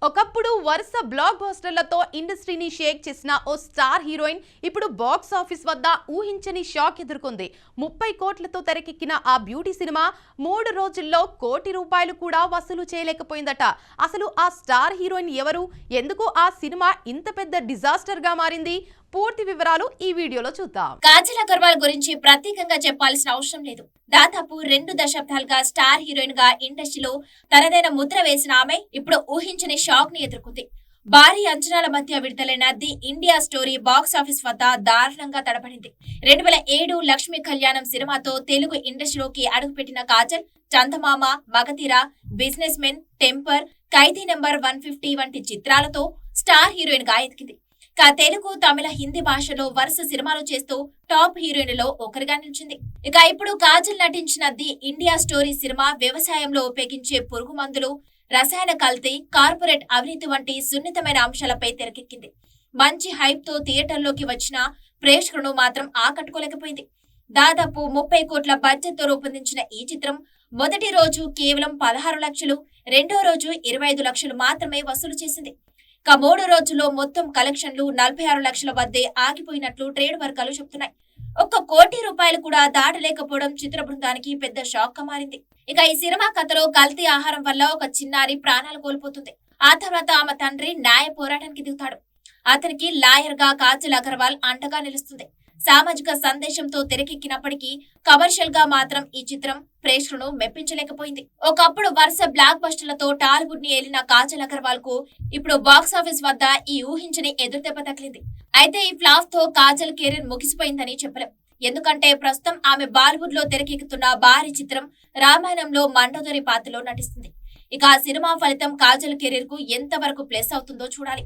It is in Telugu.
ఒకప్పుడు వరుస బ్లాక్ బస్టర్లతో ఇండస్ట్రీని షేక్ చేసిన ఓ స్టార్ హీరోయిన్ ఇప్పుడు బాక్స్ ఆఫీస్ వద్ద ఊహించని షాక్ ఎదుర్కొంది. 30 కోట్లతో తెరకెక్కిన ఆ బ్యూటీ సినిమా 3 రోజుల్లో ₹1 కోటి కూడా వసూలు చేయలేకపోయిందట. అసలు ఆ స్టార్ హీరోయిన్ ఎవరు? ఎందుకు ఆ సినిమా ఇంత పెద్ద డిజాస్టర్ గా మారింది? పూర్తి వివరాలు ఈ వీడియోలో చూద్దాం. కాజల్ అగర్వాల్ గురించి ప్రత్యేకంగా చెప్పాల్సిన అవసరం లేదు. దాదాపు 2 దశాబ్దాలుగా స్టార్ హీరోయిన్ గా ఇండస్ట్రీలో తనదైన ముద్ర వేసిన ఆమె ఇప్పుడు ఊహించని షాక్ ని ఎదుర్కొంది. భారీ అంచనాల మధ్య విడుదలైన the India story box office వద్ద దారుణంగా తడబడింది. 2007 లక్ష్మీ కళ్యాణం సినిమాతో తెలుగు ఇండస్ట్రీలోకి అడుగుపెట్టిన కాజల్ చందమామ, మగధీర, బిజినెస్ మెన్, టెంపర్, ఖైదీ నెంబర్ 150 వంటి చిత్రాలతో స్టార్ హీరోయిన్ గా ఎదిగింది. తెలుగు, తమిళ, హిందీ భాషలో వరుస సినిమాలు చేస్తూ టాప్ హీరోయిన్లలో ఒకరిగా నిలిచింది. ఇప్పుడు కాజల్ నటించిన ది ఇండియా స్టోరీ సినిమా వ్యవసాయంలో ఉపయోగించే పురుగు మందులు, రసాయన కల్తీ, కార్పొరేట్ అవినీతి వంటి సున్నితమైన అంశాలపై తెరకెక్కింది. మంచి హైప్ తో థియేటర్లోకి వచ్చిన ప్రేక్షకులను మాత్రం ఆకట్టుకోలేకపోయింది. దాదాపు 30 కోట్ల బడ్జెట్ తో రూపొందించిన ఈ చిత్రం మొదటి రోజు కేవలం 16 లక్షలు, రెండో రోజు 25 లక్షలు మాత్రమే వసూలు చేసింది. 3 రోజుల్లో మొత్తం కలెక్షన్లు 46 లక్షల వద్దే ఆగిపోయినట్లు ట్రేడ్ వర్గాలు చెబుతున్నాయి. ₹1 కోటి కూడా దాటలేకపోవడం చిత్ర బృందానికి పెద్ద షాక్ గా మారింది. ఈ సినిమా కథలో కల్తీ ఆహారం వల్ల ఒక చిన్నారి ప్రాణాలు కోల్పోతుంది. ఆ తర్వాత ఆమె తండ్రి న్యాయ పోరాటానికి దిగుతాడు. అతనికి లాయర్ గా కాజల్ అగర్వాల్ అండగా నిలుస్తుంది. సామాజిక సందేశంతో తెరకెక్కినప్పటికీ కమర్షియల్ గా మాత్రం ఈ చిత్రం ప్రేక్షకులను మెప్పించలేకపోయింది. ఒకప్పుడు వరుస బ్లాక్ బస్టర్లతో టాలీవుడ్ ని ఏలిన కాజల్ అగర్వాల్ కు ఇప్పుడు బాక్స్ ఆఫీస్ వద్ద ఈ ఊహించని ఎదురుదెబ్బ తగిలింది. అయితే ఈ ఫ్లాప్ తో కాజల్ కెరీర్ ముగిసిపోయిందని చెప్పలేం. ఎందుకంటే ప్రస్తుతం ఆమె బాలీవుడ్ లో తెరకెక్కుతున్న భారీ చిత్రం రామాయణంలో మండోదరి పాత్రలో నటిస్తుంది. ఆ సినిమా ఫలితం కాజల్ కెరీర్ కు ఎంత వరకు ప్లస్ అవుతుందో చూడాలి.